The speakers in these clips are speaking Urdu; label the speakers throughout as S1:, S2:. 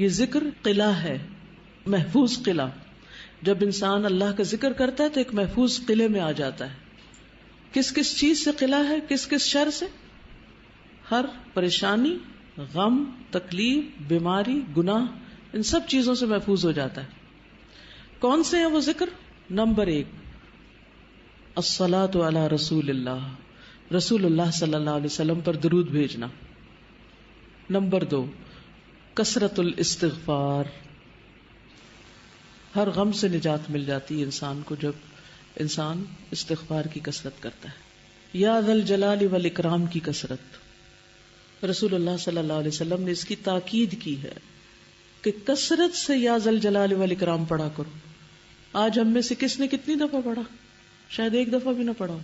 S1: یہ ذکر قلعہ ہے، محفوظ قلعہ. جب انسان اللہ کا ذکر کرتا ہے تو ایک محفوظ قلعے میں آ جاتا ہے. کس کس چیز سے قلعہ ہے؟ کس کس شر سے؟ ہر پریشانی، غم، تکلیف، بیماری، گناہ، ان سب چیزوں سے محفوظ ہو جاتا ہے. کون سے ہیں وہ ذکر؟ نمبر 1 الصلاۃ علی رسول اللہ، رسول اللہ صلی اللہ علیہ وسلم پر درود بھیجنا. نمبر 2 کثرت الاستغفار، ہر غم سے نجات مل جاتی ہے انسان کو جب انسان استغفار کی کثرت کرتا ہے. یا ذا الجلال والاکرام کی کثرت، رسول اللہ صلی اللہ علیہ وسلم نے اس کی تاکید کی ہے کہ کثرت سے یا ذا الجلال والاکرام پڑھا کرو. آج ہم میں سے کس نے کتنی دفعہ پڑھا؟ شاید ایک دفعہ بھی نہ پڑھا.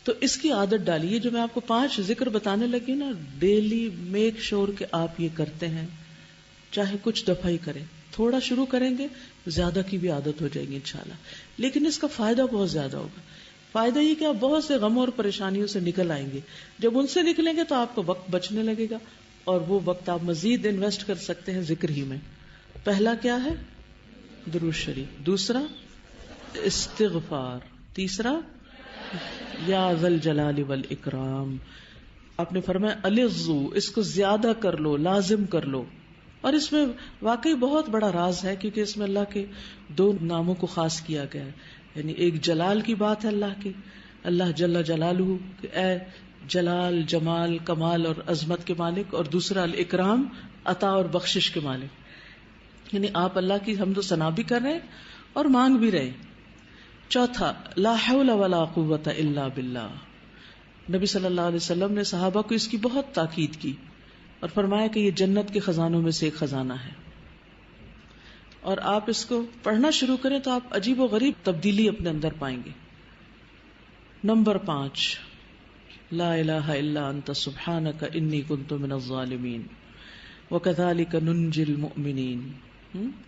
S1: تو اس کی عادت ڈالیے. جو میں آپ کو 5 ذکر بتانے لگی نا، ڈیلی میک شور کہ آپ یہ کرتے ہیں، چاہے کچھ دفعہ ہی کریں. تھوڑا شروع کریں گے، زیادہ کی بھی عادت ہو جائے گی انشاءاللہ. لیکن اس کا فائدہ بہت زیادہ ہوگا. فائدہ یہ کہ آپ بہت سے غموں اور پریشانیوں سے نکل آئیں گے. جب ان سے نکلیں گے تو آپ کو وقت بچنے لگے گا، اور وہ وقت آپ مزید انویسٹ کر سکتے ہیں ذکر ہی میں. پہلا کیا ہے؟ درود شریف. دوسرا استغفار. تیسرا یا ذا الجلال والاکرام. آپ نے فرمایا الظو، اس کو زیادہ کر لو، لازم کر لو. اور اس میں واقعی بہت بڑا راز ہے، کیونکہ اس میں اللہ کے 2 ناموں کو خاص کیا گیا ہے. یعنی ایک جلال کی بات ہے اللہ کی، اللہ جل جلالہ کہ اے جلال، جمال، کمال اور عظمت کے مالک. اور دوسرا الاکرام، عطا اور بخشش کے مالک. یعنی آپ اللہ کی حمد و ثنا بھی کر رہے ہیں اور مانگ بھی رہے. چوتھا لا حول ولا قوت الا باللہ. نبی صلی اللہ علیہ وسلم نے صحابہ کو اس کی بہت تاکید کی اور فرمایا کہ یہ جنت کے خزانوں میں سے ایک خزانہ ہے. اور آپ اس کو پڑھنا شروع کریں تو آپ عجیب و غریب تبدیلی اپنے اندر پائیں گے. نمبر 5 لا الہ الا انت سبحانک انی کنت من الظالمین وکذالک ننجی المؤمنین،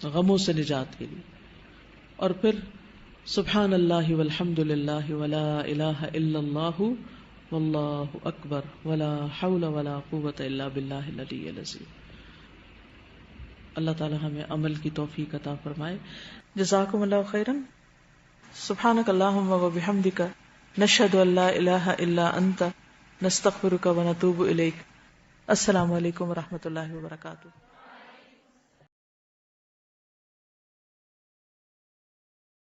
S1: غموں سے نجات کے لیے. اور پھر سبحان اللہ والحمد للہ ولا الہ الا اللہ واللہ اکبر ولا حول ولا قوة الا باللہ العلی العظیم. اللہ تعالی ہمیں عمل کی توفیق عطا فرمائے. جزاکم اللہ خیرا. سبحانک اللہم وبحمدک نشہد ان لا الہ الا انت نستغفرک ونتوب الیک. السلام علیکم ورحمۃ اللہ وبرکاتہ.